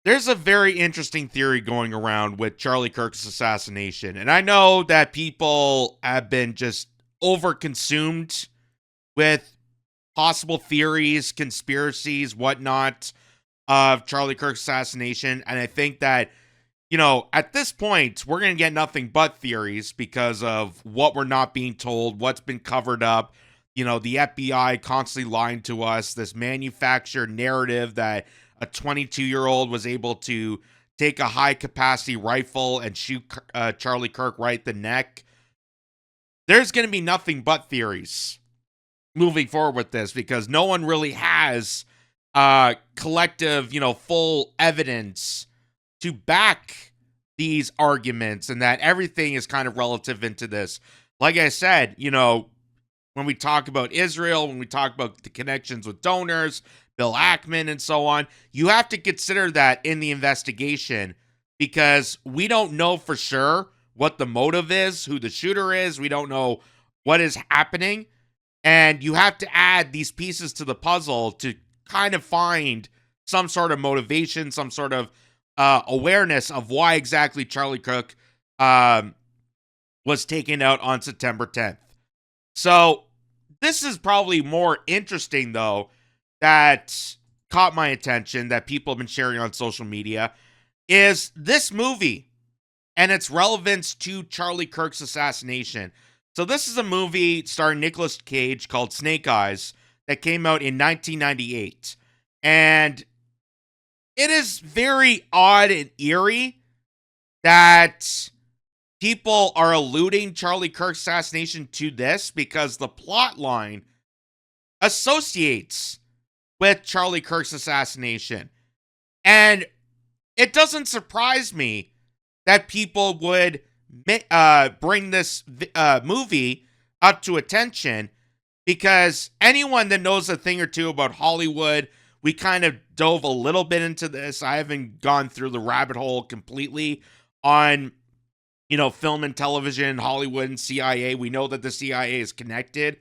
There's a very interesting theory going around with Charlie Kirk's assassination. And I know that people have been just overconsumed with possible theories, conspiracies, whatnot of Charlie Kirk's assassination. And I think that, at this point, we're going to get nothing but theories because of what we're not being told, what's been covered up. The FBI constantly lying to us, this manufactured narrative that a 22-year-old was able to take a high-capacity rifle and shoot Charlie Kirk right in the neck. There's going to be nothing but theories moving forward with this because no one really has collective, full evidence to back these arguments, and that everything is kind of relative into this. Like I said, when we talk about Israel, when we talk about the connections with donors, Bill Ackman, and so on, you have to consider that in the investigation because we don't know for sure what the motive is, who the shooter is. We don't know what is happening. And you have to add these pieces to the puzzle to kind of find some sort of motivation, some sort of awareness of why exactly Charlie Kirk was taken out on September 10th. So this is probably more interesting, though, that caught my attention that people have been sharing on social media is this movie and its relevance to Charlie Kirk's assassination. So this is a movie starring Nicolas Cage called Snake Eyes that came out in 1998. And it is very odd and eerie that people are alluding Charlie Kirk's assassination to this because the plot line associates with Charlie Kirk's assassination. And it doesn't surprise me that people would bring this movie up to attention because anyone that knows a thing or two about Hollywood, we kind of dove a little bit into this. I haven't gone through the rabbit hole completely on, film and television, Hollywood and CIA. We know that the CIA is connected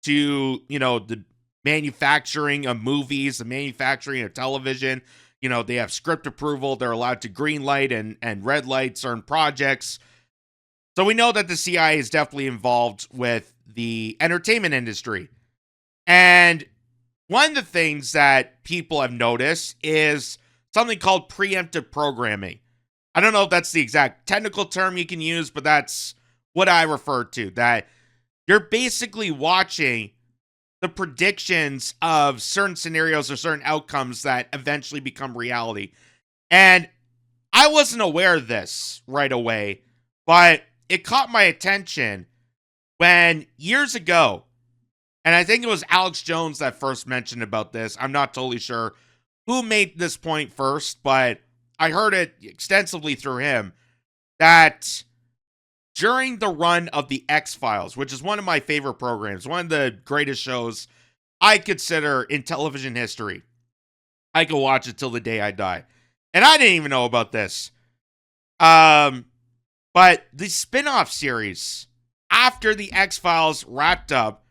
to, the manufacturing of movies, the manufacturing of television. They have script approval. They're allowed to green light and red light certain projects. So we know that the CIA is definitely involved with the entertainment industry. And one of the things that people have noticed is something called preemptive programming. I don't know if that's the exact technical term you can use, but that's what I refer to, that you're basically watching the predictions of certain scenarios or certain outcomes that eventually become reality. And I wasn't aware of this right away, but it caught my attention when years ago, and I think it was Alex Jones that first mentioned about this. I'm not totally sure who made this point first, but I heard it extensively through him, that during the run of the X-Files, which is one of my favorite programs, one of the greatest shows I consider in television history, I could watch it till the day I die. And I didn't even know about this. But the spin-off series, after the X-Files wrapped up,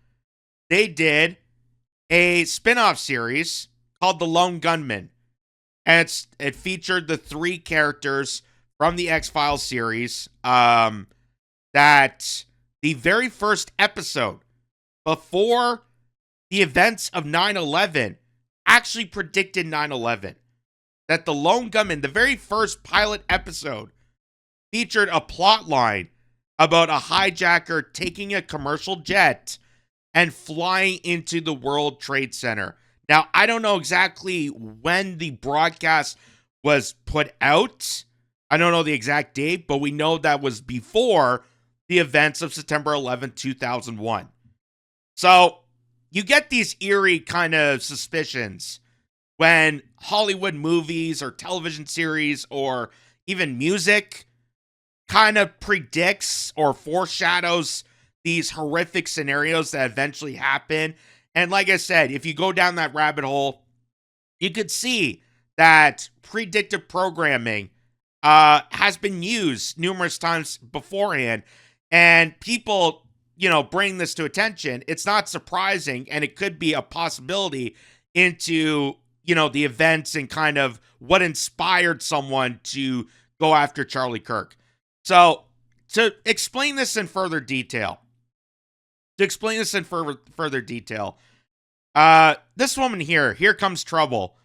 they did a spin-off series called The Lone Gunman. And it featured the three characters from the X-Files series that the very first episode before the events of 9/11 actually predicted 9/11. That The Lone Gunman, the very first pilot episode, featured a plot line about a hijacker taking a commercial jet and flying into the World Trade Center. Now, I don't know exactly when the broadcast was put out. I don't know the exact date, but we know that was before the events of September 11th, 2001. So you get these eerie kind of suspicions when Hollywood movies or television series or even music kind of predicts or foreshadows these horrific scenarios that eventually happen. And like I said, if you go down that rabbit hole, you could see that predictive programming has been used numerous times beforehand. And people, bring this to attention. It's not surprising, and it could be a possibility into, the events and kind of what inspired someone to go after Charlie Kirk. So, to explain this in further detail, this woman here comes trouble,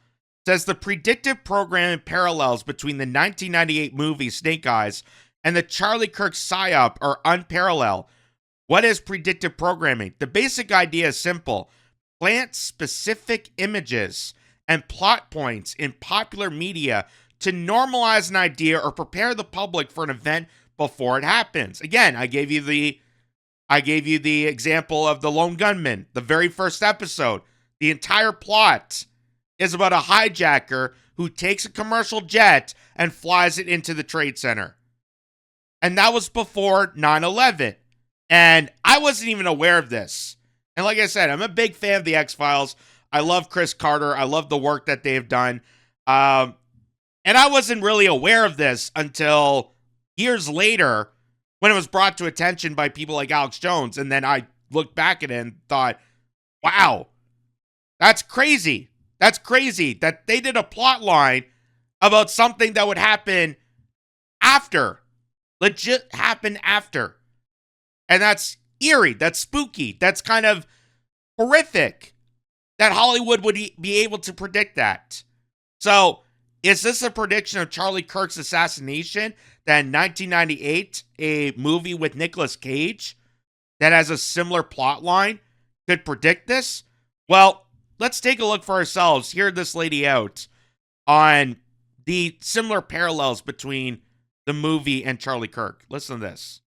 says the predictive programming parallels between the 1998 movie Snake Eyes and the Charlie Kirk psyop are unparalleled. What is predictive programming? The basic idea is simple. Plant specific images and plot points in popular media to normalize an idea or prepare the public for an event before it happens. Again, I gave you the example of the Lone Gunman, the very first episode. The entire plot is about a hijacker who takes a commercial jet and flies it into the Trade Center. And that was before 9/11. And I wasn't even aware of this. And like I said, I'm a big fan of the X-Files. I love Chris Carter. I love the work that they've done. And I wasn't really aware of this until years later when it was brought to attention by people like Alex Jones. And then I looked back at it and thought, wow, that's crazy. That's crazy that they did a plot line about something that would happen after. Legit happen after. And that's eerie. That's spooky. That's kind of horrific that Hollywood would be able to predict that. So, is this a prediction of Charlie Kirk's assassination that in 1998, a movie with Nicolas Cage that has a similar plot line could predict this? Well, let's take a look for ourselves. Hear this lady out on the similar parallels between the movie and Charlie Kirk. Listen to this.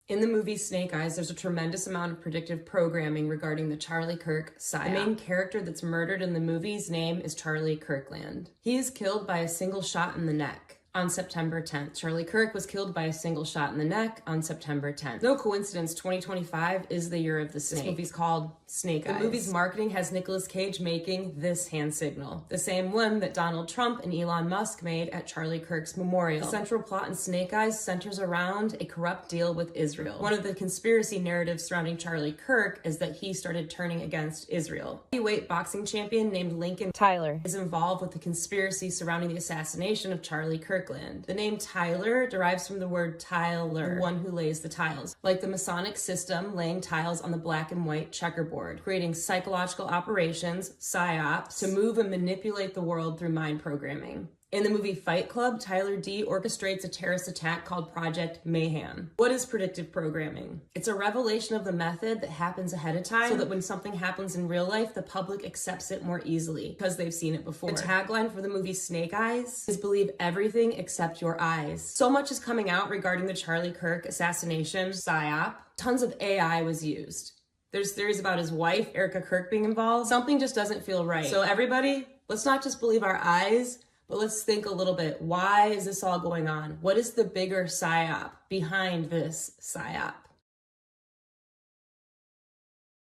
In the movie Snake Eyes, there's a tremendous amount of predictive programming regarding the Charlie Kirk psyop. The main character that's murdered in the movie's name is Charlie Kirkland. He is killed by a single shot in the neck on September 10th. Charlie Kirk was killed by a single shot in the neck on September 10th. No coincidence, 2025 is the year of the snake. This movie's called Snake Eyes. The movie's marketing has Nicolas Cage making this hand signal, the same one that Donald Trump and Elon Musk made at Charlie Kirk's memorial. The central plot in Snake Eyes centers around a corrupt deal with Israel. One of the conspiracy narratives surrounding Charlie Kirk is that he started turning against Israel. A heavyweight boxing champion named Lincoln Tyler is involved with the conspiracy surrounding the assassination of Charlie Kirkland. The name Tyler derives from the word tiler, the one who lays the tiles, like the Masonic system laying tiles on the black and white checkerboard, creating psychological operations, psyops, to move and manipulate the world through mind programming. In the movie Fight Club, Tyler D orchestrates a terrorist attack called Project Mayhem. What is predictive programming? It's a revelation of the method that happens ahead of time so that when something happens in real life, the public accepts it more easily because they've seen it before. The tagline for the movie Snake Eyes is believe everything except your eyes. So much is coming out regarding the Charlie Kirk assassination psyop. Tons of AI was used. There's theories about his wife, Erica Kirk, being involved. Something just doesn't feel right. So everybody, let's not just believe our eyes, but let's think a little bit. Why is this all going on? What is the bigger psyop behind this psyop?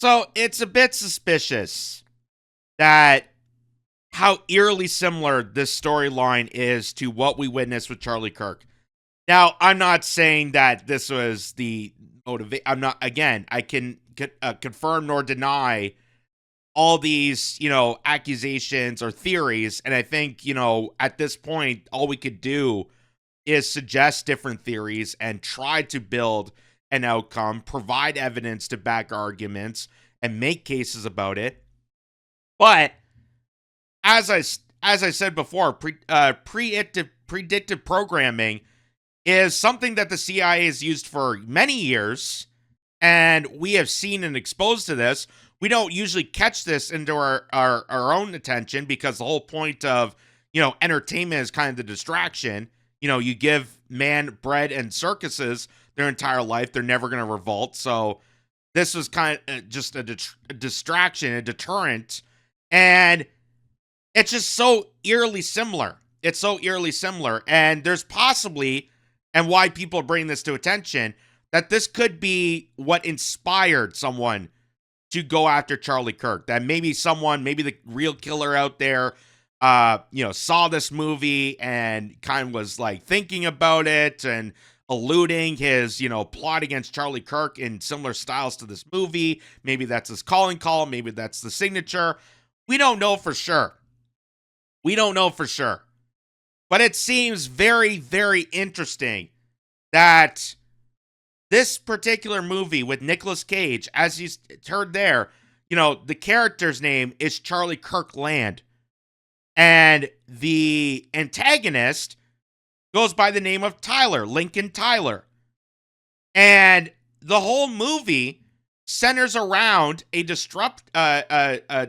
So it's a bit suspicious that how eerily similar this storyline is to what we witnessed with Charlie Kirk. Now, I'm not saying that this was the motivation. I can confirm nor deny all these, accusations or theories. And I think, at this point, all we could do is suggest different theories and try to build an outcome, provide evidence to back arguments, and make cases about it. But as I said before, predictive programming is something that the CIA has used for many years, and we have seen and exposed to this. We don't usually catch this into our own attention because the whole point of, entertainment is kind of the distraction. You give man bread and circuses their entire life. They're never going to revolt. So this was kind of just a distraction, a deterrent. And it's just so eerily similar. It's so eerily similar. And there's possibly, and why people bring this to attention, that this could be what inspired someone to go after Charlie Kirk. That maybe the real killer out there, saw this movie and kind of was like thinking about it and alluding his, plot against Charlie Kirk in similar styles to this movie. Maybe that's his calling call. Maybe that's the signature. We don't know for sure. We don't know for sure. But it seems very, very interesting that this particular movie with Nicolas Cage, as you heard there, the character's name is Charlie Kirkland. And the antagonist goes by the name of Tyler, Lincoln Tyler. And the whole movie centers around a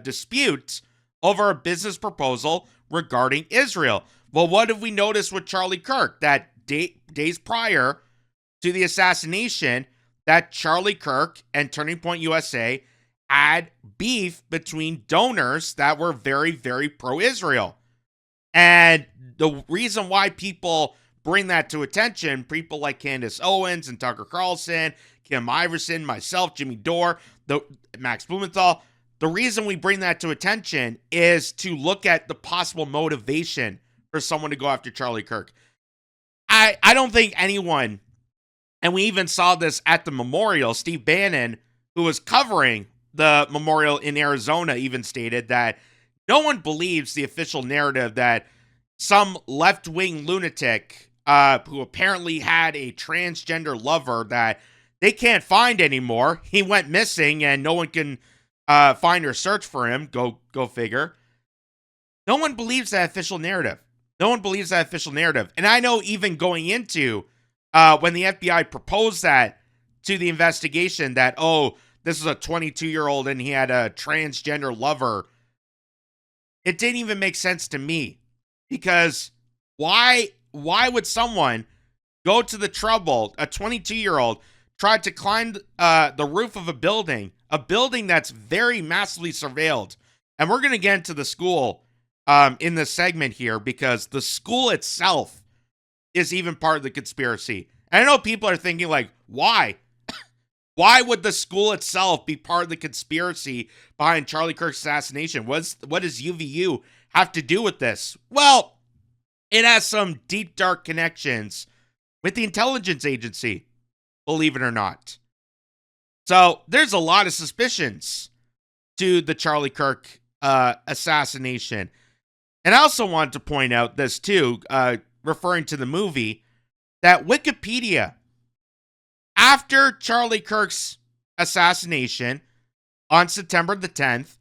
dispute over a business proposal regarding Israel. Well, what have we noticed with Charlie Kirk? That days prior to the assassination, that Charlie Kirk and Turning Point USA had beef between donors that were very, very pro-Israel. And the reason why people bring that to attention, people like Candace Owens and Tucker Carlson, Kim Iverson, myself, Jimmy Dore, Max Blumenthal, the reason we bring that to attention is to look at the possible motivation for someone to go after Charlie Kirk. I don't think anyone, and we even saw this at the memorial, Steve Bannon, who was covering the memorial in Arizona, even stated that no one believes the official narrative that some left-wing lunatic who apparently had a transgender lover that they can't find anymore. He went missing and no one can find or search for him. Go figure. No one believes that official narrative. No one believes that official narrative. And I know even going into when the FBI proposed that to the investigation that, oh, this is a 22-year-old and he had a transgender lover, it didn't even make sense to me. Because why would someone go to the trouble, a 22-year-old, tried to climb the roof of a building that's very massively surveilled? And we're going to get into the school in this segment here because the school itself is even part of the conspiracy. And I know people are thinking like, why? Why would the school itself be part of the conspiracy behind Charlie Kirk's assassination? What does UVU have to do with this? Well, it has some deep, dark connections with the intelligence agency, believe it or not. So there's a lot of suspicions to the Charlie Kirk assassination. And I also wanted to point out this too, referring to the movie, that Wikipedia, after Charlie Kirk's assassination on September the 10th,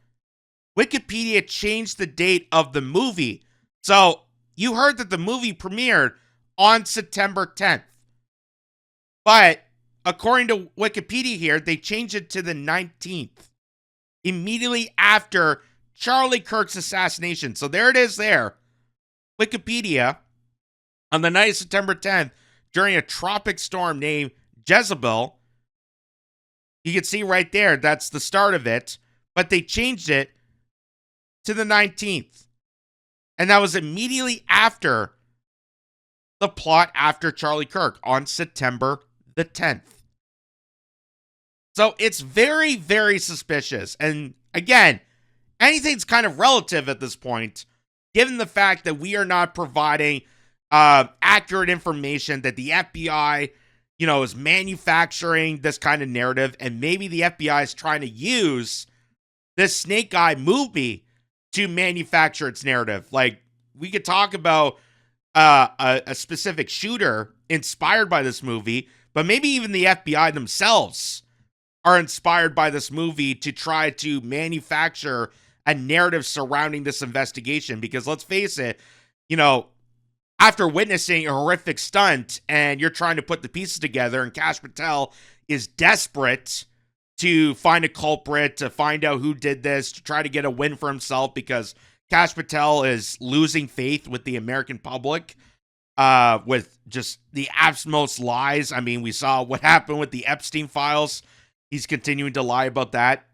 Wikipedia changed the date of the movie. So you heard that the movie premiered on September 10th. But according to Wikipedia here, they changed it to the 19th, immediately after Charlie Kirk's assassination. So there it is there. Wikipedia, on the night of September 10th, during a tropic storm named Jezebel, you can see right there, that's the start of it, but they changed it to the 19th. And that was immediately after the plot after Charlie Kirk on September the 10th. So it's very, very suspicious. And again, anything's kind of relative at this point, given the fact that we are not providing accurate information, that the FBI, is manufacturing this kind of narrative, and maybe the FBI is trying to use this Snake Eye movie to manufacture its narrative. Like, we could talk about a specific shooter inspired by this movie, but maybe even the FBI themselves are inspired by this movie to try to manufacture a narrative surrounding this investigation. Because let's face it, after witnessing a horrific stunt and you're trying to put the pieces together, and Kash Patel is desperate to find a culprit, to find out who did this, to try to get a win for himself, because Kash Patel is losing faith with the American public with just the absolute lies. I mean, we saw what happened with the Epstein files. He's continuing to lie about that.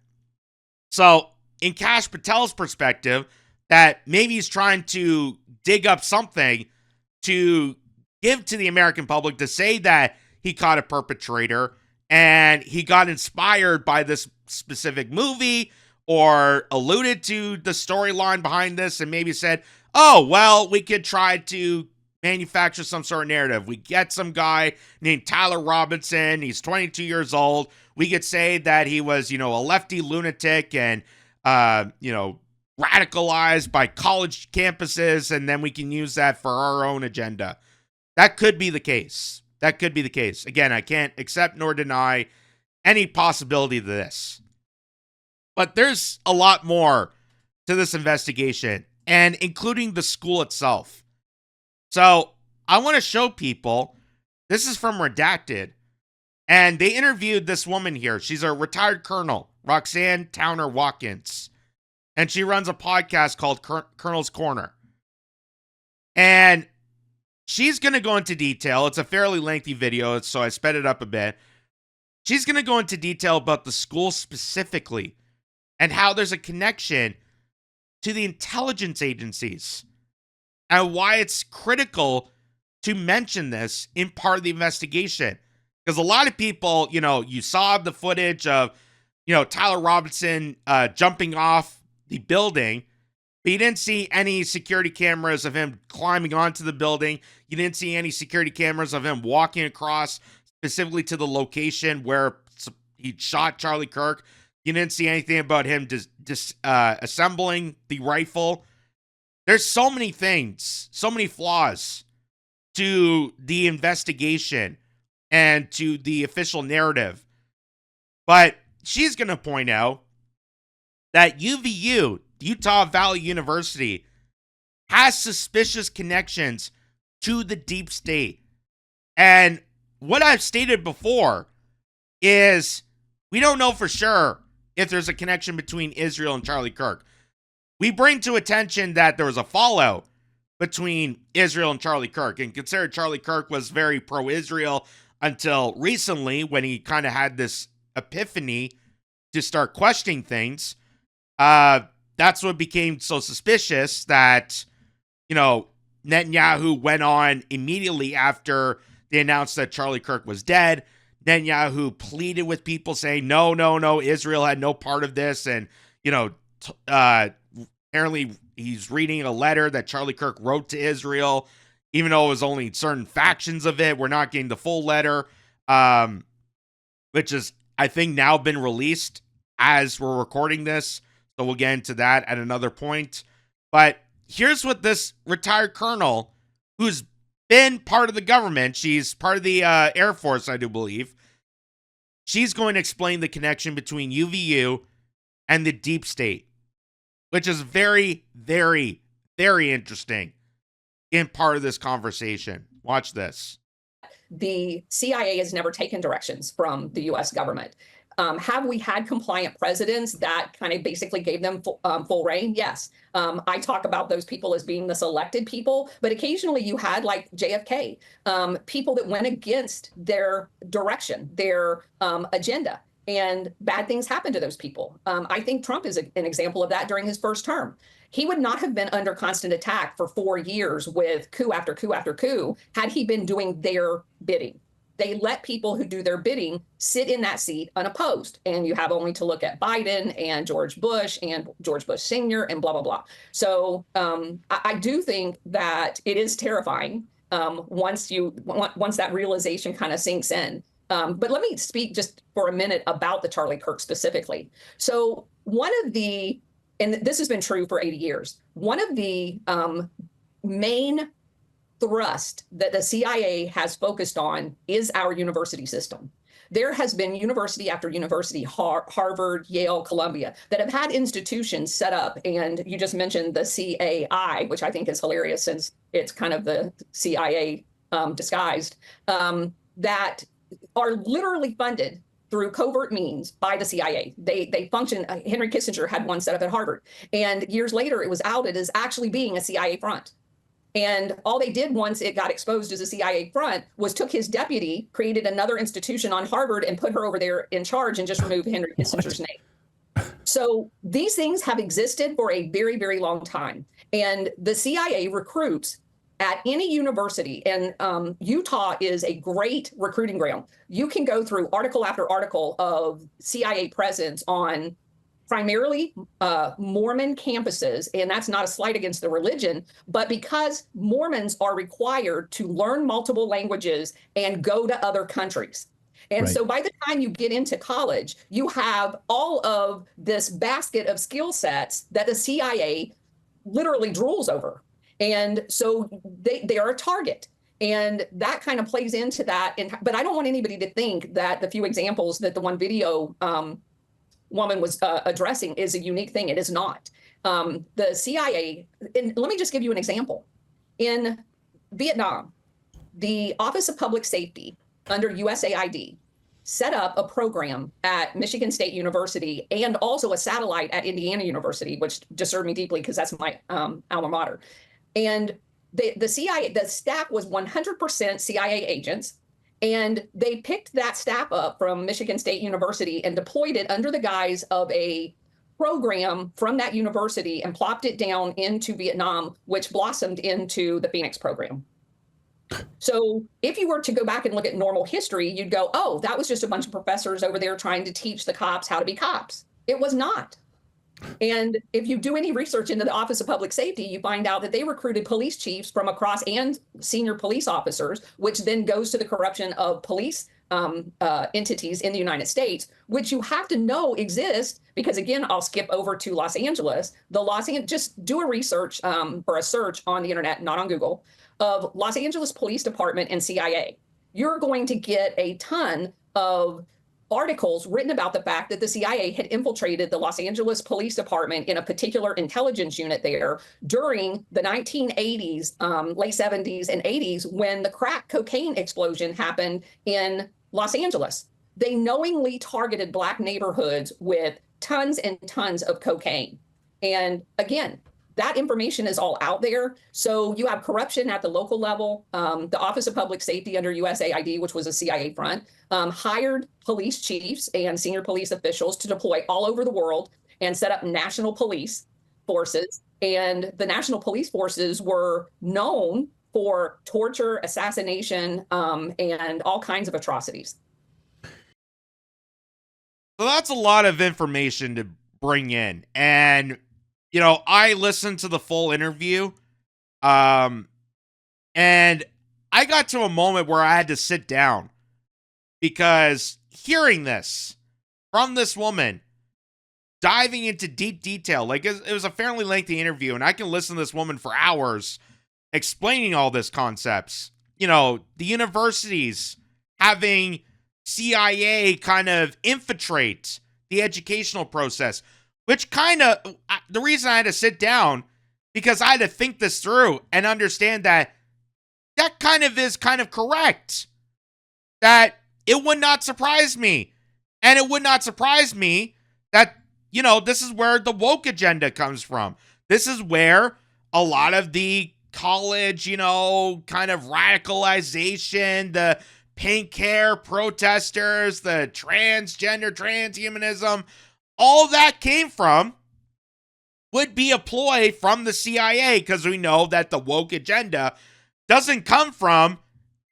So in Kash Patel's perspective, that maybe he's trying to dig up something to give to the American public to say that he caught a perpetrator and he got inspired by this specific movie or alluded to the storyline behind this and maybe said, oh, well, we could try to manufacture some sort of narrative. We get some guy named Tyler Robinson. He's 22 years old. We could say that he was, a lefty lunatic and, radicalized by college campuses, and then we can use that for our own agenda. That could be the case. That could be the case. Again, I can't accept nor deny any possibility of this. But there's a lot more to this investigation, and including the school itself. So I want to show people, this is from Redacted, and they interviewed this woman here. She's a retired colonel, Roxanne Towner Watkins, and she runs a podcast called Colonel's Corner. And she's going to go into detail. It's a fairly lengthy video, so I sped it up a bit. She's going to go into detail about the school specifically and how there's a connection to the intelligence agencies and why it's critical to mention this in part of the investigation. Because a lot of people, you saw the footage of, Tyler Robinson jumping off the building, but you didn't see any security cameras of him climbing onto the building. You didn't see any security cameras of him walking across specifically to the location where he shot Charlie Kirk. You didn't see anything about him assembling the rifle. There's so many things, so many flaws to the investigation and to the official narrative. But she's going to point out that UVU, Utah Valley University, has suspicious connections to the deep state. And what I've stated before is we don't know for sure if there's a connection between Israel and Charlie Kirk. We bring to attention that there was a fallout between Israel and Charlie Kirk, and consider Charlie Kirk was very pro-Israel until recently when he kind of had this epiphany to start questioning things. That's what became so suspicious that, Netanyahu went on immediately after they announced that Charlie Kirk was dead. Netanyahu pleaded with people saying, no, Israel had no part of this. And, apparently he's reading a letter that Charlie Kirk wrote to Israel, even though it was only certain factions of it. We're not getting the full letter, which is, I think, now been released as we're recording this. So we'll get into that at another point. But here's what this retired colonel, who's been part of the government, she's part of the Air Force, I do believe. She's going to explain the connection between UVU and the deep state, which is very, very, very interesting in part of this conversation. Watch this. The CIA has never taken directions from the U.S. government. Have we had compliant presidents that kind of basically gave them full reign? Yes. I talk about those people as being the selected people, but occasionally you had, like JFK, people that went against their direction, their agenda, and bad things happened to those people. I think Trump is an example of that during his first term. He would not have been under constant attack for 4 years with coup after coup after coup had he been doing their bidding. They let people who do their bidding sit in that seat unopposed. And you have only to look at Biden and George Bush Sr. and blah, blah, blah. So I do think that it is terrifying once that realization kind of sinks in. But let me speak just for a minute about the Charlie Kirk specifically. So and this has been true for 80 years, one of the main thrust that the CIA has focused on is our university system. There has been university after university, Harvard, Yale, Columbia, that have had institutions set up. And you just mentioned the CAI, which I think is hilarious since it's kind of the CIA disguised, that are literally funded through covert means by the CIA. They function. Henry Kissinger had one set up at Harvard. And years later, it was outed as actually being a CIA front. And all they did once it got exposed as a CIA front was took his deputy, created another institution on Harvard, and put her over there in charge and just removed Henry Kissinger's name. So these things have existed for a very, very long time. And the CIA recruits at any university, and Utah is a great recruiting ground. You can go through article after article of CIA presence on primarily Mormon campuses, and that's not a slight against the religion, but because Mormons are required to learn multiple languages and go to other countries. And Right. so by the time you get into college, you have all of this basket of skill sets that the CIA literally drools over. And so they are a target. And that kind of plays into that. But I don't want anybody to think that the few examples that the one video woman was addressing is a unique thing. It is not. The CIA, and let me just give you an example. In Vietnam, the Office of Public Safety under USAID set up a program at Michigan State University and also a satellite at Indiana University, which disturbed me deeply because that's my alma mater. And the CIA, the staff was 100% CIA agents. And they picked that staff up from Michigan State University and deployed it under the guise of a program from that university and plopped it down into Vietnam, which blossomed into the Phoenix program. So if you were to go back and look at normal history, you'd go, oh, that was just a bunch of professors over there trying to teach the cops how to be cops. It was not. And if you do any research into the Office of Public Safety, you find out that they recruited police chiefs from across and senior police officers, which then goes to the corruption of police entities in the United States, which you have to know exist because, again, I'll skip over to Los Angeles. Just do a research or a search on the internet, not on Google, of Los Angeles Police Department and CIA. You're going to get a ton of articles written about the fact that the CIA had infiltrated the Los Angeles Police Department in a particular intelligence unit there during the 1980s, late 70s and 80s, when the crack cocaine explosion happened in Los Angeles. They knowingly targeted Black neighborhoods with tons and tons of cocaine. And again, that information is all out there. So you have corruption at the local level. The Office of Public Safety under USAID, which was a CIA front, hired police chiefs and senior police officials to deploy all over the world and set up national police forces. And the national police forces were known for torture, assassination, and all kinds of atrocities. So that's a lot of information to bring in. And you know, I listened to the full interview, and I got to a moment where I had to sit down because hearing this from this woman, diving into deep detail, like it was a fairly lengthy interview, and I can listen to this woman for hours explaining all these concepts. You know, the universities having CIA kind of infiltrate the educational process. Which kind of, the reason I had to sit down, because I had to think this through and understand that kind of is kind of correct. That it would not surprise me. And it would not surprise me that, you know, this is where the woke agenda comes from. This is where a lot of the college, you know, kind of radicalization, the pink hair protesters, the transgender, transhumanism, all that came from would be a ploy from the CIA, because we know that the woke agenda doesn't come from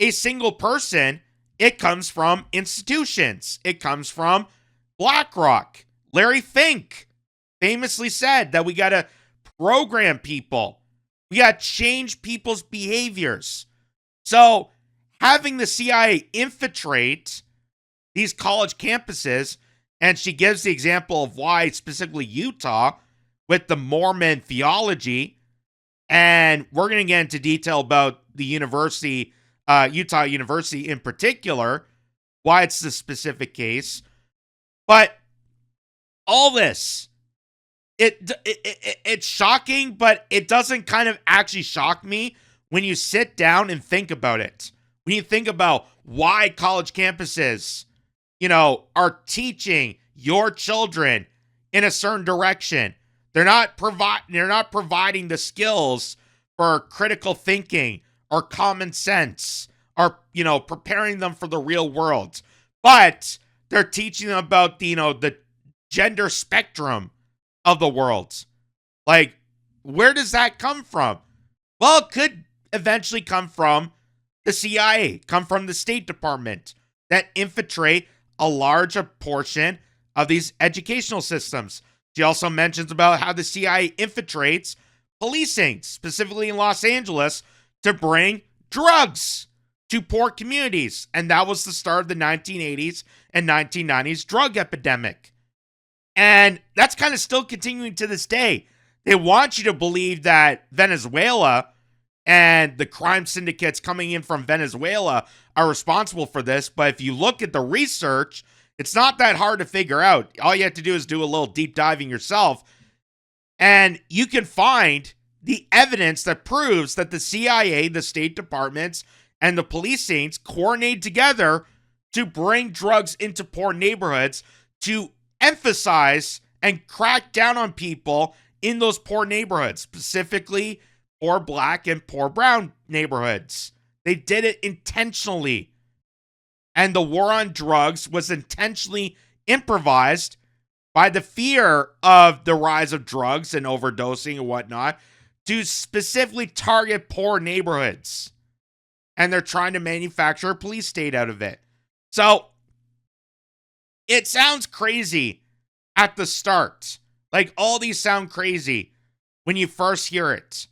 a single person. It comes from institutions. It comes from BlackRock. Larry Fink famously said that we got to program people. We got to change people's behaviors. So having the CIA infiltrate these college campuses, and she gives the example of why specifically Utah with the Mormon theology. And we're going to get into detail about the university, Utah University in particular, why it's the specific case. But all this, it's shocking, but it doesn't kind of actually shock me when you sit down and think about it. When you think about why college campuses, you know, are teaching your children in a certain direction. They're not providing the skills for critical thinking or common sense or, you know, preparing them for the real world. But they're teaching them about the, you know, the gender spectrum of the world. Like, where does that come from? Well, it could eventually come from the CIA, come from the State Department that infiltrate a large portion of these educational systems. She also mentions about how the CIA infiltrates policing, specifically in Los Angeles, to bring drugs to poor communities. And that was the start of the 1980s and 1990s drug epidemic. And that's kind of still continuing to this day. They want you to believe that Venezuela and the crime syndicates coming in from Venezuela are responsible for this. But if you look at the research, it's not that hard to figure out. All you have to do is do a little deep diving yourself, and you can find the evidence that proves that the CIA, the State Departments, and the policings coordinate together to bring drugs into poor neighborhoods to emphasize and crack down on people in those poor neighborhoods, specifically poor black and poor brown neighborhoods. They did it intentionally. And the war on drugs was intentionally improvised by the fear of the rise of drugs and overdosing and whatnot to specifically target poor neighborhoods. And they're trying to manufacture a police state out of it. So, it sounds crazy at the start. Like, all these sound crazy when you first hear it.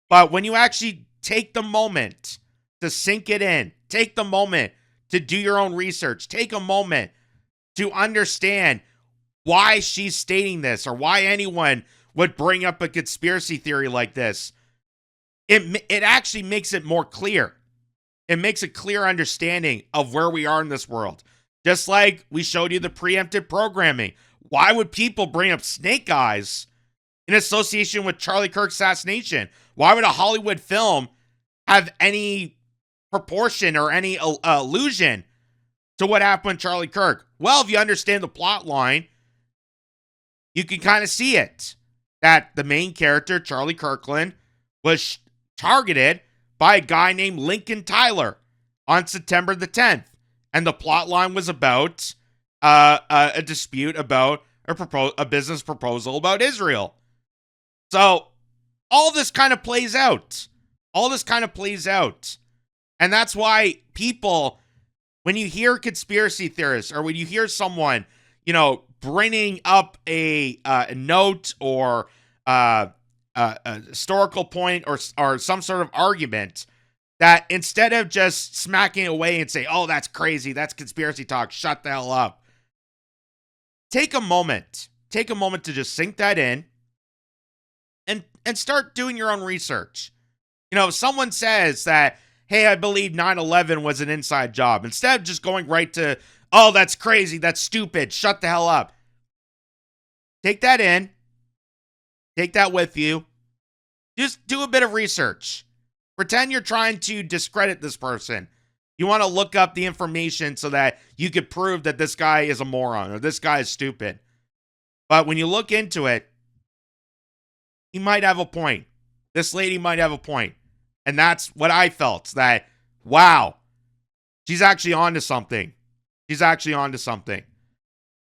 But when you actually take the moment to sink it in, take the moment to do your own research, take a moment to understand why she's stating this or why anyone would bring up a conspiracy theory like this, it actually makes it more clear. It makes a clear understanding of where we are in this world. Just like we showed you the preemptive programming. Why would people bring up snake eyes in association with Charlie Kirk's assassination? Why would a Hollywood film have any proportion or any allusion to what happened with Charlie Kirk? Well, if you understand the plot line, you can kind of see it. That the main character, Charlie Kirkland, was targeted by a guy named Lincoln Tyler on September the 10th. And the plot line was about a dispute about a business proposal about Israel. So all this kind of plays out. And that's why people, when you hear conspiracy theorists or when you hear someone, bringing up a note or a historical point or some sort of argument, that instead of just smacking it away and say, oh, that's crazy, that's conspiracy talk, shut the hell up. Take a moment to just sink that in and start doing your own research. If someone says that, hey, I believe 9/11 was an inside job, instead of just going right to, oh, that's crazy, that's stupid, shut the hell up. Take that in. Take that with you. Just do a bit of research. Pretend you're trying to discredit this person. You want to look up the information so that you could prove that this guy is a moron or this guy is stupid. But when you look into it, he might have a point. This lady might have a point. And that's what I felt, that, wow, she's actually onto something.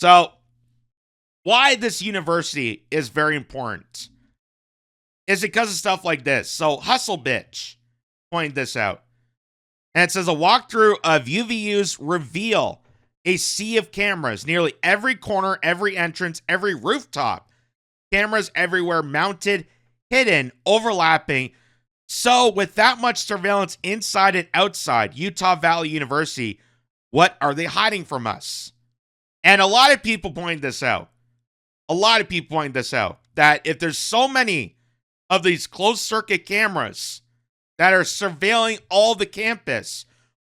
So, why this university is very important is because of stuff like this. So, Hustle Bitch pointed this out. And it says, a walkthrough of UVU's reveal a sea of cameras. Nearly every corner, every entrance, every rooftop. Cameras everywhere, mounted, hidden, overlapping. So, with that much surveillance inside and outside Utah Valley University, what are they hiding from us? And a lot of people point this out. That if there's so many of these closed circuit cameras that are surveilling all the campus,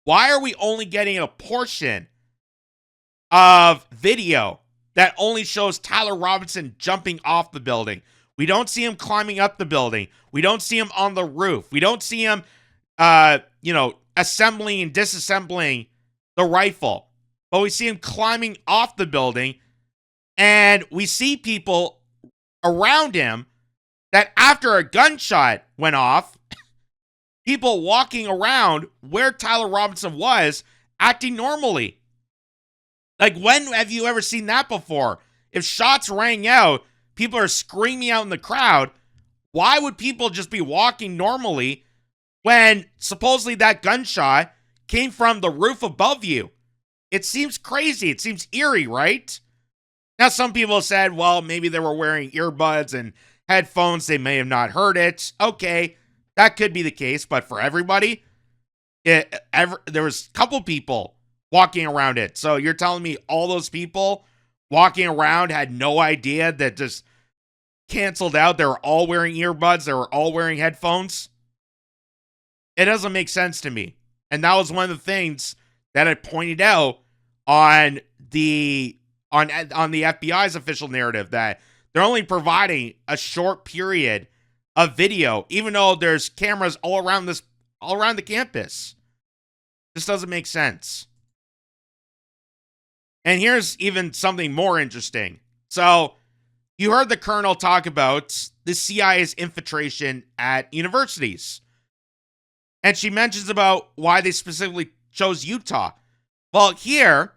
why are we only getting a portion of video that only shows Tyler Robinson jumping off the building? We don't see him climbing up the building. We don't see him on the roof. We don't see him, assembling and disassembling the rifle. But we see him climbing off the building, and we see people around him that after a gunshot went off, people walking around where Tyler Robinson was acting normally. Like, when have you ever seen that before? If shots rang out, people are screaming out in the crowd, why would people just be walking normally when supposedly that gunshot came from the roof above you? It seems crazy. It seems eerie, right? Now, some people said, well, maybe they were wearing earbuds and headphones. They may have not heard it. Okay, that could be the case. But for everybody, There was a couple people walking around it. So you're telling me all those people walking around had no idea that just canceled out? They were all wearing earbuds. They were all wearing headphones. It doesn't make sense to me. And that was one of the things that I pointed out on the FBI's official narrative, that they're only providing a short period of video, even though there's cameras all around the campus. This doesn't make sense. And here's even something more interesting. So, you heard the colonel talk about the CIA's infiltration at universities. And she mentions about why they specifically chose Utah. Well, here,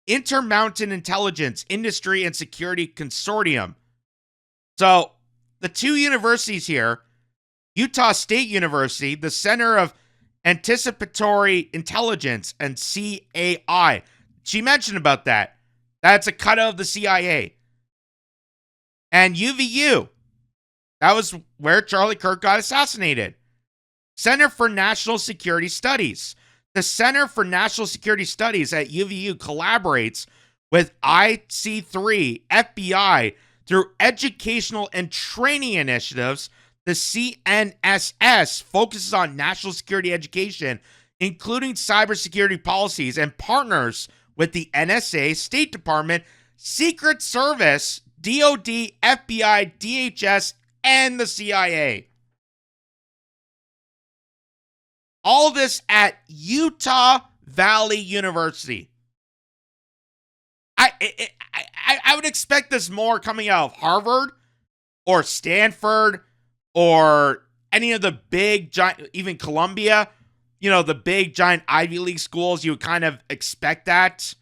Intermountain Intelligence Industry and Security Consortium. So, the two universities here, Utah State University, the Center of Anticipatory Intelligence, and CAI. She mentioned about that. That's a cutout of the CIA. And UVU. That was where Charlie Kirk got assassinated. Center for National Security Studies. The Center for National Security Studies at UVU collaborates with IC3, FBI, through educational and training initiatives. The CNSS focuses on national security education, including cybersecurity policies, and partners with the NSA, State Department, Secret Service, DOD, FBI, DHS, and the CIA. All this at Utah Valley University. I would expect this more coming out of Harvard or Stanford or any of the big, giant, even Columbia, the big, giant Ivy League schools. You would kind of expect that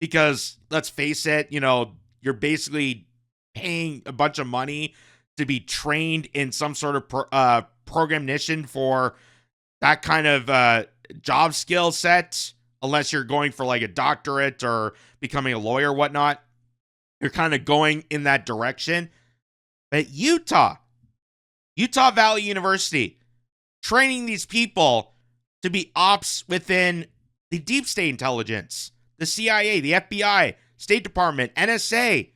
because, let's face it, you're basically paying a bunch of money to be trained in some sort of programmation for that kind of job skill set, unless you're going for like a doctorate or becoming a lawyer or whatnot. You're kind of going in that direction. But Utah Valley University, training these people to be ops within the deep state intelligence, the CIA, the FBI, State Department, NSA,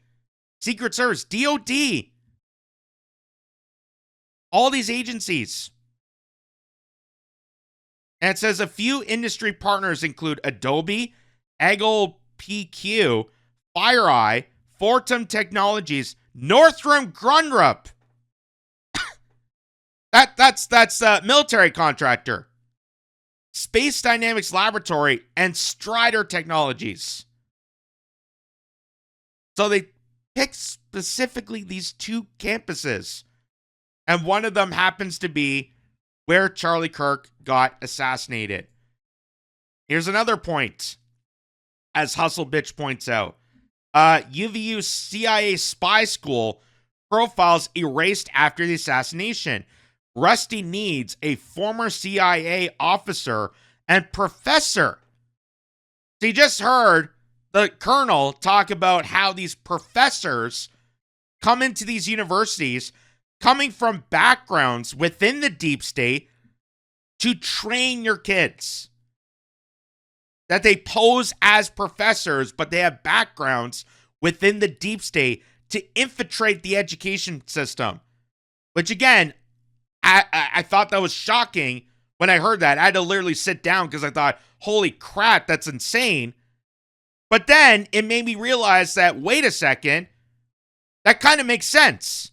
Secret Service, DOD, all these agencies. And it says a few industry partners include Adobe, Eagle PQ, FireEye, Fortum Technologies, Northrop Grumman. That's a military contractor. Space Dynamics Laboratory and Strider Technologies. So they picked specifically these two campuses. And one of them happens to be where Charlie Kirk got assassinated. Here's another point, as Hustle Bitch points out. UVU CIA spy school profiles erased after the assassination. Rusty needs a former CIA officer and professor. So you just heard the colonel talk about how these professors come into these universities coming from backgrounds within the deep state to train your kids. That they pose as professors, but they have backgrounds within the deep state to infiltrate the education system. Which again, I thought that was shocking when I heard that. I had to literally sit down because I thought, holy crap, that's insane. But then it made me realize that, wait a second, that kind of makes sense.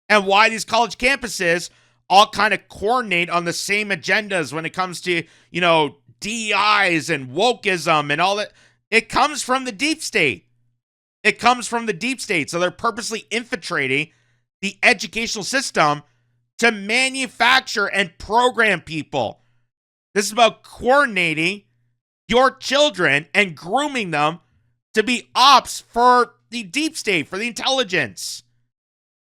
And why these college campuses all kind of coordinate on the same agendas when it comes to, DEIs and wokeism and all that. It comes from the deep state. It comes from the deep state. So they're purposely infiltrating the educational system to manufacture and program people. This is about coordinating your children and grooming them to be ops for the deep state, for the intelligence.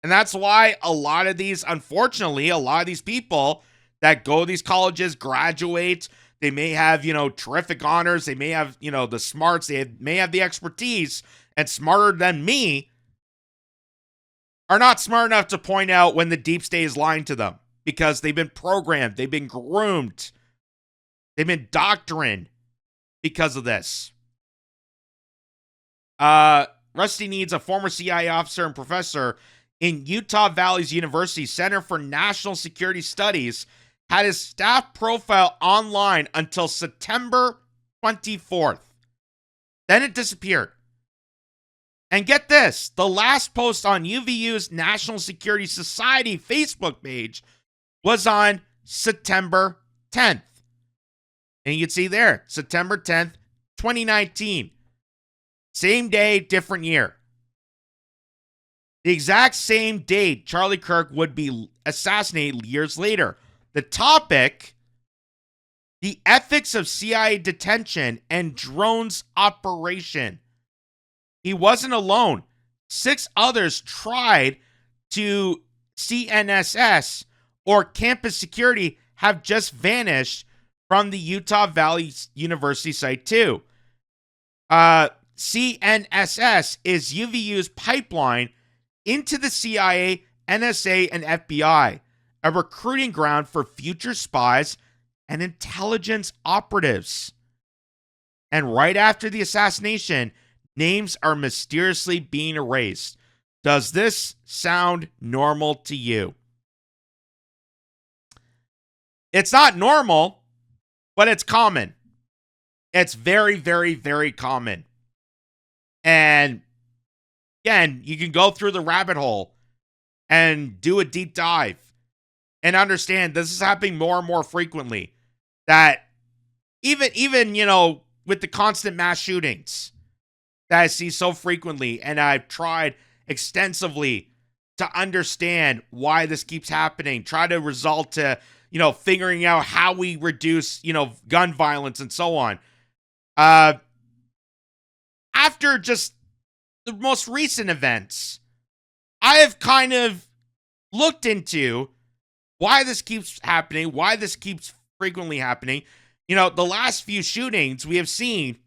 And that's why unfortunately, a lot of these people that go to these colleges, graduate, they may have, terrific honors, they may have, the smarts, may have the expertise, and smarter than me, are not smart enough to point out when the deep state is lying to them. because they've been programmed, they've been groomed, they've been doctrined because of this. Rusty Needs, a former CIA officer and professor in Utah Valley's University Center for National Security Studies, had his staff profile online until September 24th. Then it disappeared. And get this, the last post on UVU's National Security Society Facebook page was on September 10th. And you can see there, September 10th, 2019. Same day, different year. The exact same date Charlie Kirk would be assassinated years later. The topic, the ethics of CIA detention and drones operation. He wasn't alone. 6 others tried to CNSS or campus security have just vanished from the Utah Valley University site too. CNSS is UVU's pipeline into the CIA, NSA, and FBI, a recruiting ground for future spies and intelligence operatives. And right after the assassination, names are mysteriously being erased. Does this sound normal to you? It's not normal, but it's common. It's very, very, very common. And again, you can go through the rabbit hole and do a deep dive and understand this is happening more and more frequently. That even with the constant mass shootings that I see so frequently, and I've tried extensively to understand why this keeps happening, try to result to, figuring out how we reduce, gun violence and so on. After just the most recent events, I have kind of looked into why this keeps happening, why this keeps frequently happening. The last few shootings we have seen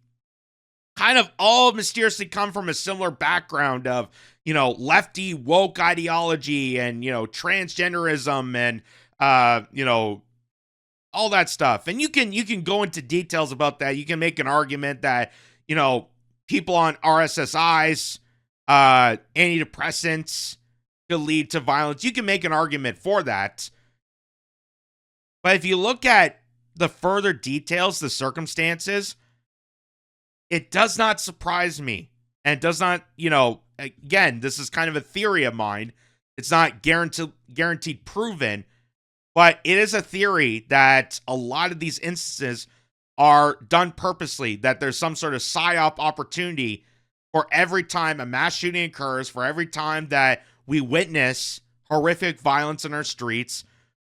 kind of all mysteriously come from a similar background of, lefty woke ideology and, transgenderism and, all that stuff. And you can go into details about that. You can make an argument that, people on RSSIs, antidepressants could lead to violence. You can make an argument for that. But if you look at the further details, the circumstances, it does not surprise me. And it does not, again, this is kind of a theory of mine. It's not guaranteed proven, but it is a theory that a lot of these instances are done purposely, that there's some sort of psyop opportunity for every time a mass shooting occurs, for every time that we witness horrific violence in our streets,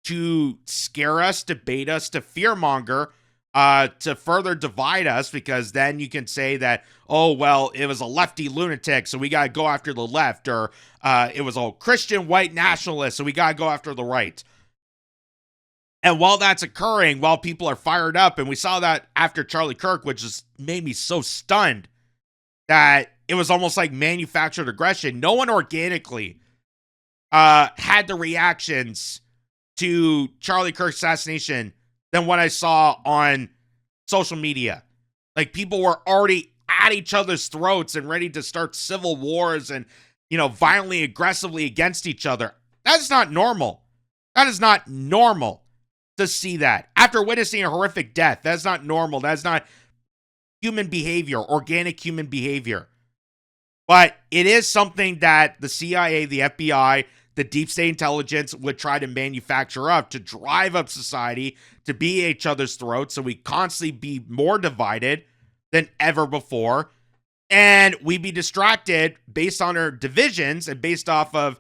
to scare us, to bait us, to fearmonger, to further divide us, because then you can say that, oh, well, it was a lefty lunatic, so we got to go after the left, or it was a Christian white nationalist, so we got to go after the right. And while that's occurring, while people are fired up, and we saw that after Charlie Kirk, which just made me so stunned that it was almost like manufactured aggression. No one organically had the reactions to Charlie Kirk's assassination than what I saw on social media. Like, people were already at each other's throats and ready to start civil wars and, violently, aggressively against each other. That's not normal. That is not normal to see that. After witnessing a horrific death, that's not normal. That's not human behavior, organic human behavior. But it is something that the CIA, the FBI, the deep state intelligence would try to manufacture up to drive up society, to be at each other's throats, so we constantly be more divided than ever before. And we be distracted based on our divisions and based off of,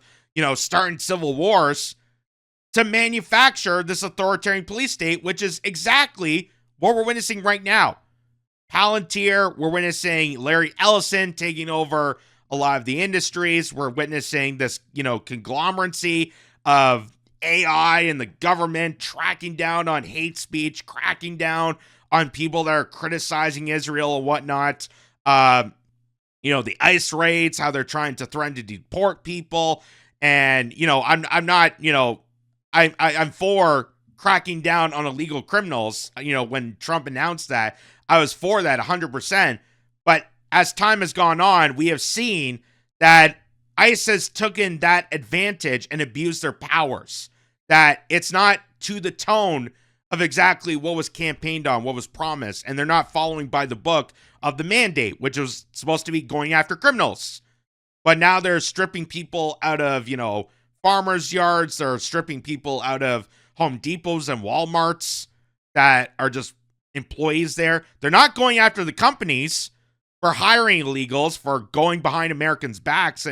starting civil wars to manufacture this authoritarian police state, which is exactly what we're witnessing right now. Palantir, we're witnessing Larry Ellison taking over a lot of the industries. We're witnessing this, conglomeracy of AI and the government tracking down on hate speech, cracking down on people that are criticizing Israel and whatnot. The ICE raids, how they're trying to threaten to deport people. And, I'm not, I'm for cracking down on illegal criminals. You know, when Trump announced that, I was for that 100%. But as time has gone on, we have seen that ICE has taken that advantage and abused their powers. That it's not to the tone of exactly what was campaigned on, what was promised, and they're not following by the book of the mandate, which was supposed to be going after criminals. But now they're stripping people out of, you know, farmers' yards. They're stripping people out of Home Depots and Walmarts that are just employees there. They're not going after the companies for hiring illegals, for going behind Americans' backs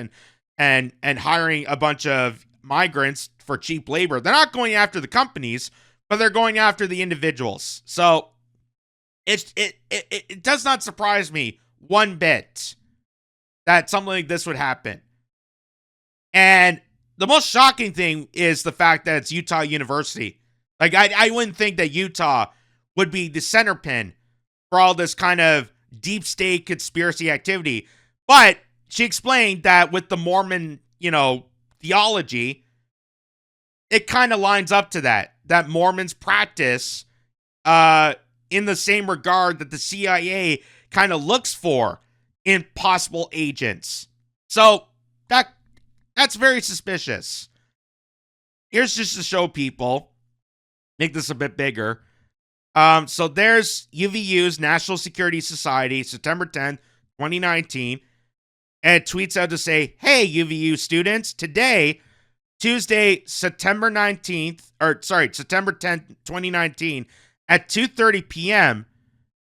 and hiring a bunch of migrants for cheap labor. They're not going after the companies, but they're going after the individuals. So it does not surprise me one bit that something like this would happen. And the most shocking thing is the fact that it's Utah University. Like, I wouldn't think that Utah would be the center pin for all this kind of deep state conspiracy activity. But she explained that with the Mormon, you know, theology, it kind of lines up to that Mormons practice in the same regard that the CIA kind of looks for in possible agents. So that's very suspicious. Here's just to show people, make this a bit bigger. So there's UVU's National Security Society, September 10th, 2019. And it tweets out to say, hey, UVU students, today, Tuesday, September 10th, 2019, at 2:30 p.m.,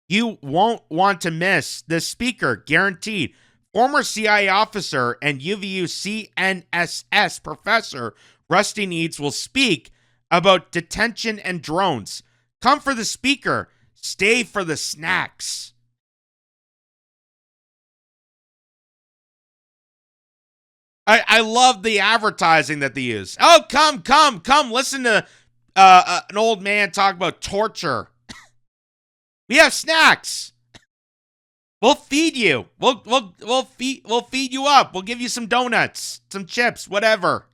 you won't want to miss this speaker, guaranteed. Former CIA officer and UVU CNSS professor Rusty Needs will speak about detention and drones. Come for the speaker. Stay for the snacks. I love the advertising that they use. Oh, come, listen to an old man talk about torture. We have snacks. We'll feed you. We'll feed you up. We'll give you some donuts, some chips, whatever.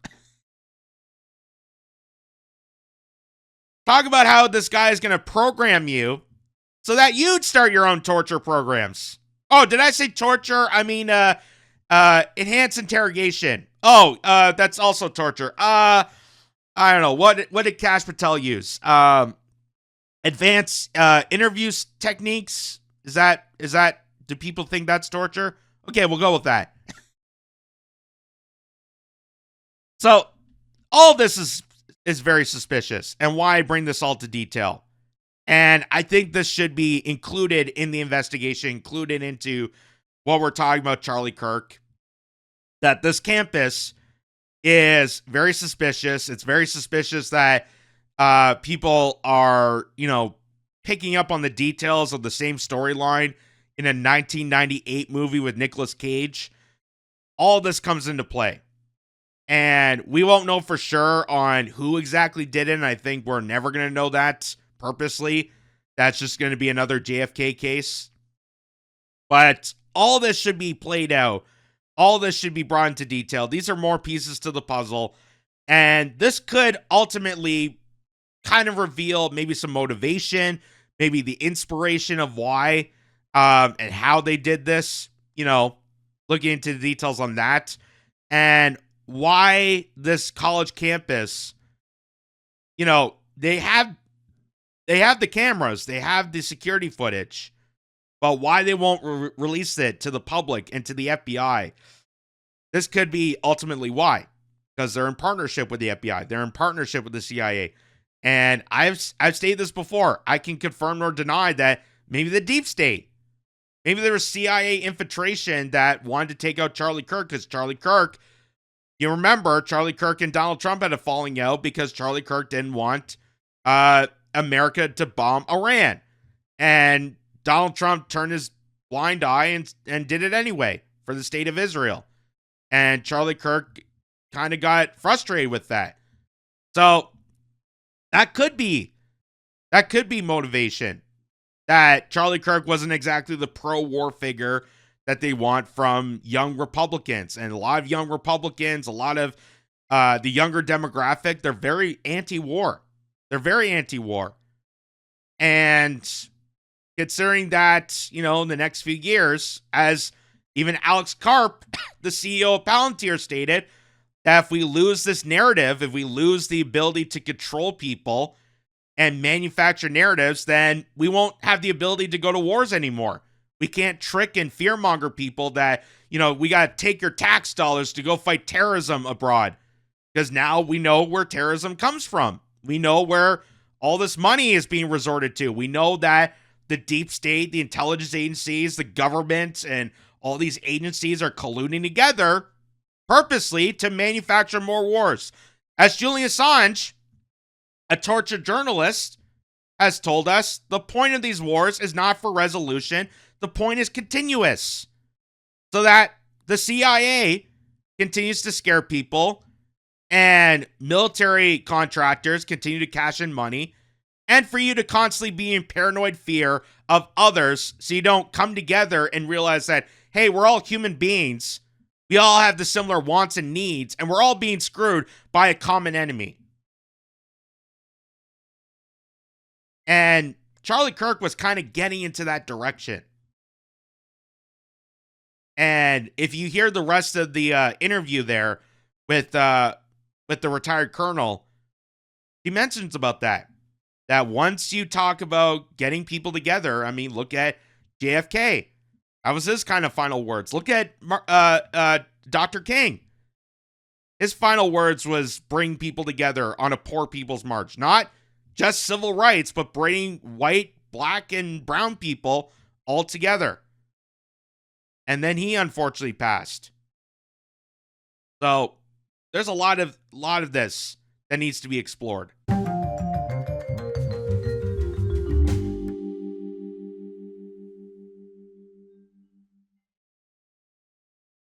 Talk about how this guy is going to program you so that you'd start your own torture programs. Oh, did I say torture? I mean, enhanced interrogation. Oh, that's also torture. I don't know. What did Kash Patel use? Advanced interview techniques. Is that? Do people think that's torture? Okay, we'll go with that. So, all this is very suspicious, and why I bring this all to detail. And I think this should be included in the investigation, included into what we're talking about, Charlie Kirk. That this campus is very suspicious. It's very suspicious that people are, you know, picking up on the details of the same storyline in a 1998 movie with Nicolas Cage. All this comes into play. And we won't know for sure on who exactly did it. And I think we're never going to know that purposely. That's just going to be another JFK case. But all this should be played out. All this should be brought into detail. These are more pieces to the puzzle. And this could ultimately kind of reveal maybe some motivation, maybe the inspiration of why and how they did this. You know, looking into the details on that. And why this college campus, you know, they have the cameras, they have the security footage, but why they won't release it to the public and to the FBI. This could be ultimately why, because they're in partnership with the FBI. They're in partnership with the CIA. And I've stated this before. I can confirm nor deny that maybe the deep state, maybe there was CIA infiltration that wanted to take out Charlie Kirk, because Charlie Kirk, you remember, Charlie Kirk and Donald Trump had a falling out because Charlie Kirk didn't want America to bomb Iran. And Donald Trump turned his blind eye and did it anyway for the state of Israel. And Charlie Kirk kind of got frustrated with that. So that could be motivation. That Charlie Kirk wasn't exactly the pro-war figure that they want from young Republicans. And a lot of young Republicans, a lot of the younger demographic, they're very anti-war. They're very anti-war. And considering that, in the next few years, as even Alex Karp, the CEO of Palantir, stated, that if we lose this narrative, if we lose the ability to control people and manufacture narratives, then we won't have the ability to go to wars anymore. We can't trick and fearmonger people that, we got to take your tax dollars to go fight terrorism abroad. Because now we know where terrorism comes from. We know where all this money is being resorted to. We know that the deep state, the intelligence agencies, the government, and all these agencies are colluding together purposely to manufacture more wars. As Julian Assange, a tortured journalist, has told us, the point of these wars is not for resolution. The point is continuous. So that the CIA continues to scare people and military contractors continue to cash in money, and for you to constantly be in paranoid fear of others so you don't come together and realize that, hey, we're all human beings. We all have the similar wants and needs, and we're all being screwed by a common enemy. And Charlie Kirk was kind of getting into that direction. And if you hear the rest of the interview there with the retired colonel, he mentions about that. That once you talk about getting people together, look at JFK. That was his kind of final words. Look at Dr. King. His final words was bring people together on a poor people's march. Not just civil rights, but bringing white, black, and brown people all together. And then he unfortunately passed. So there's a lot of this that needs to be explored.